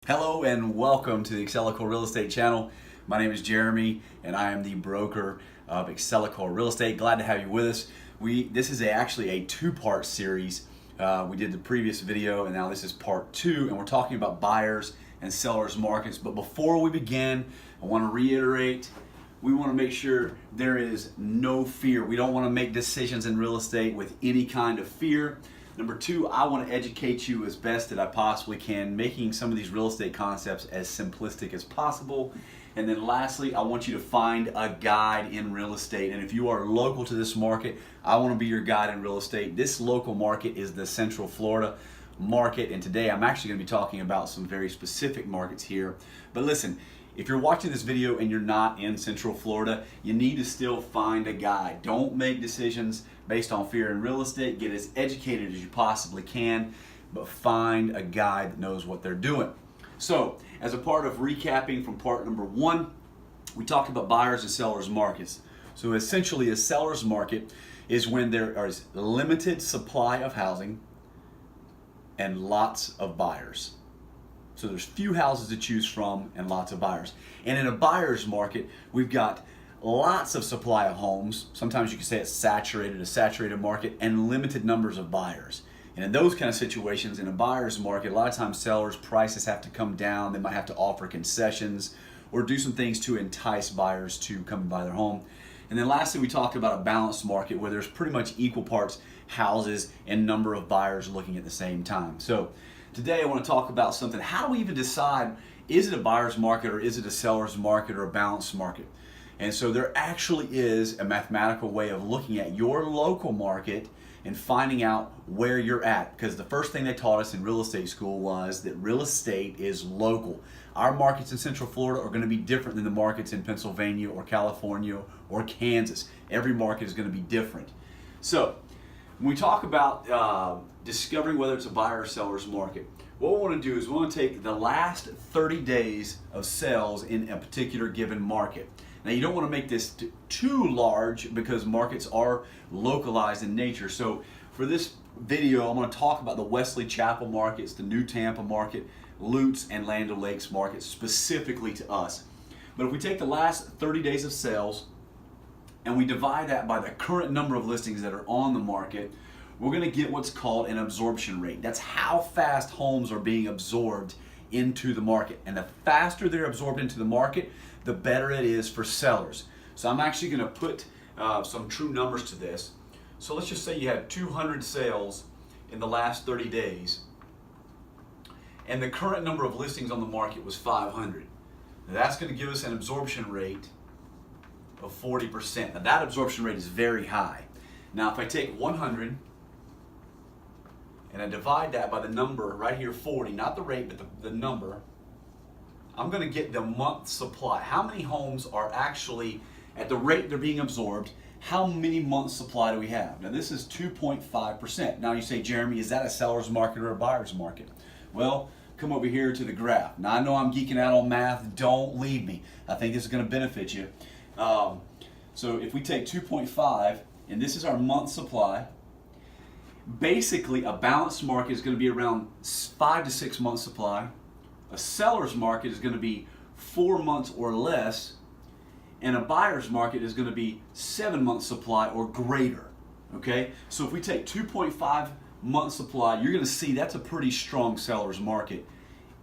Hello and welcome to the Excellecore Real Estate channel. My name is Jeremy and I am the broker of Excellecore Real Estate. Glad to have you with us. This is actually a two-part series. We did the previous video and now this is part two, and we're talking about buyers and sellers markets. But before we begin, I want to reiterate, we want to make sure there is no fear. We don't want to make decisions in real estate with any kind of fear. Number two, I want to educate you as best that I possibly can, making some of these real estate concepts as simplistic as possible. And then lastly, I want you to find a guide in real estate. And if you are local to this market, I want to be your guide in real estate. This local market is the Central Florida market. And today I'm actually going to be talking about some very specific markets here. But listen, if you're watching this video and you're not in Central Florida, you need to still find a guide. Don't make decisions based on fear in real estate. Get as educated as you possibly can, but find a guide that knows what they're doing. So, as a part of recapping from part number one, we talked about buyers and sellers markets. So essentially a seller's market is when there is limited supply of housing and lots of buyers. So there's few houses to choose from and lots of buyers. And in a buyer's market, we've got lots of supply of homes. Sometimes you can say it's saturated, a saturated market, and limited numbers of buyers. And in those kind of situations, in a buyer's market, a lot of times sellers' prices have to come down. They might have to offer concessions or do some things to entice buyers to come and buy their home. And then lastly, we talked about a balanced market where there's pretty much equal parts houses and number of buyers looking at the same time. So today I want to talk about something. How do we even decide, is it a buyer's market or is it a seller's market or a balanced market? And so there actually is a mathematical way of looking at your local market and finding out where you're at. Because the first thing they taught us in real estate school was that real estate is local. Our markets in Central Florida are going to be different than the markets in Pennsylvania or California or Kansas. Every market is going to be different. So when we talk about discovering whether it's a buyer or seller's market, what we want to do is we want to take the last 30 days of sales in a particular given market. Now you don't want to make this too large because markets are localized in nature. So for this video, I'm going to talk about the Wesley Chapel markets, the New Tampa market, Lutz, and Land O'Lakes markets specifically to us. But if we take the last 30 days of sales and we divide that by the current number of listings that are on the market, we're going to get what's called an absorption rate. That's how fast homes are being absorbed into the market. And the faster they're absorbed into the market, the better it is for sellers. So I'm actually going to put some true numbers to this. So let's just say you had 200 sales in the last 30 days, and the current number of listings on the market was 500. Now that's going to give us an absorption rate of 40%. Now that absorption rate is very high. Now if I take 100 and I divide that by the number right here, 40, not the rate, but the number, I'm going to get the month supply. How many homes are actually, at the rate they're being absorbed, how many months supply do we have? Now this is 2.5%. Now you say, Jeremy, is that a seller's market or a buyer's market? Well, come over here to the graph. Now I know I'm geeking out on math. Don't leave me. I think this is going to benefit you. So if we take 2.5, and this is our month supply, basically a balanced market is going to be around 5 to 6 months supply. A seller's market is going to be 4 months or less, and a buyer's market is going to be 7 months supply or greater. Okay, so if we take 2.5 months supply, you're going to see that's a pretty strong seller's market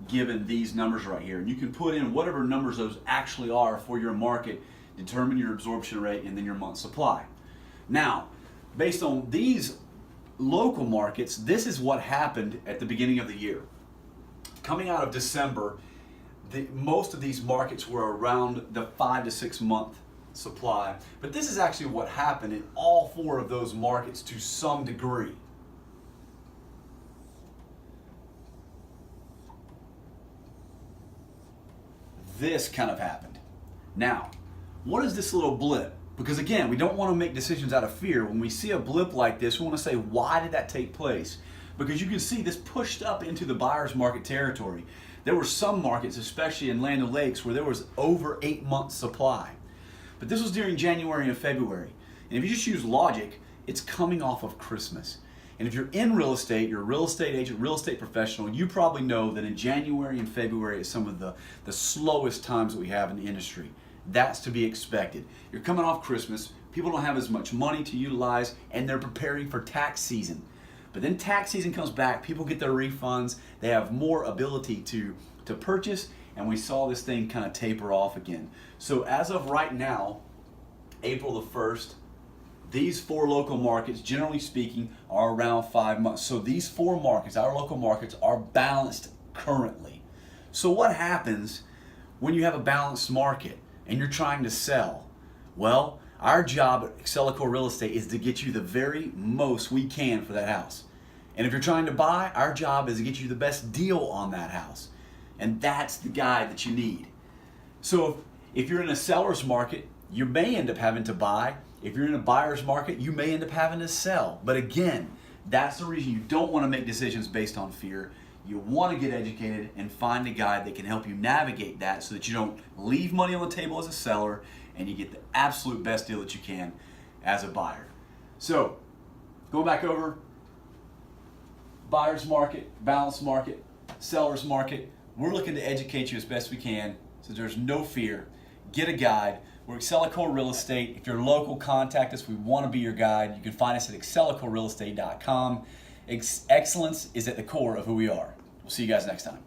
given these numbers right here. And you can put in whatever numbers those actually are for your market, determine your absorption rate, and then your month supply. Now, based on these local markets, this is what happened at the beginning of the year. Coming out of December, most of these markets were around the 5 to 6 month supply. But this is actually what happened in all four of those markets to some degree. This kind of happened. Now, what is this little blip? Because again, we don't want to make decisions out of fear. When we see a blip like this, we want to say, why did that take place? Because you can see this pushed up into the buyer's market territory. There were some markets, especially in Land O'Lakes, where there was over 8 months supply. But this was during January and February. And if you just use logic, it's coming off of Christmas. And if you're in real estate, you're a real estate agent, real estate professional, you probably know that in January and February is some of the slowest times that we have in the industry. That's to be expected. You're coming off Christmas, people don't have as much money to utilize, and they're preparing for tax season. But then tax season comes back, people get their refunds, they have more ability to purchase, and we saw this thing kind of taper off again. So as of right now, April the 1st, these 4 local markets, generally speaking, are around 5 months. So these 4 markets, our local markets, are balanced currently. So what happens when you have a balanced market and you're trying to sell? Well, our job at Excellecore Real Estate is to get you the very most we can for that house. And if you're trying to buy, our job is to get you the best deal on that house. And that's the guide that you need. So if you're in a seller's market, you may end up having to buy. If you're in a buyer's market, you may end up having to sell. But again, that's the reason you don't want to make decisions based on fear. You want to get educated and find a guide that can help you navigate that so that you don't leave money on the table as a seller and you get the absolute best deal that you can as a buyer. So, going back over, buyer's market, balanced market, seller's market. We're looking to educate you as best we can so there's no fear. Get a guide. We're Excellecore Real Estate. If you're local, contact us. We want to be your guide. You can find us at excellecorerealestate.com. Excellence is at the core of who we are. We'll see you guys next time.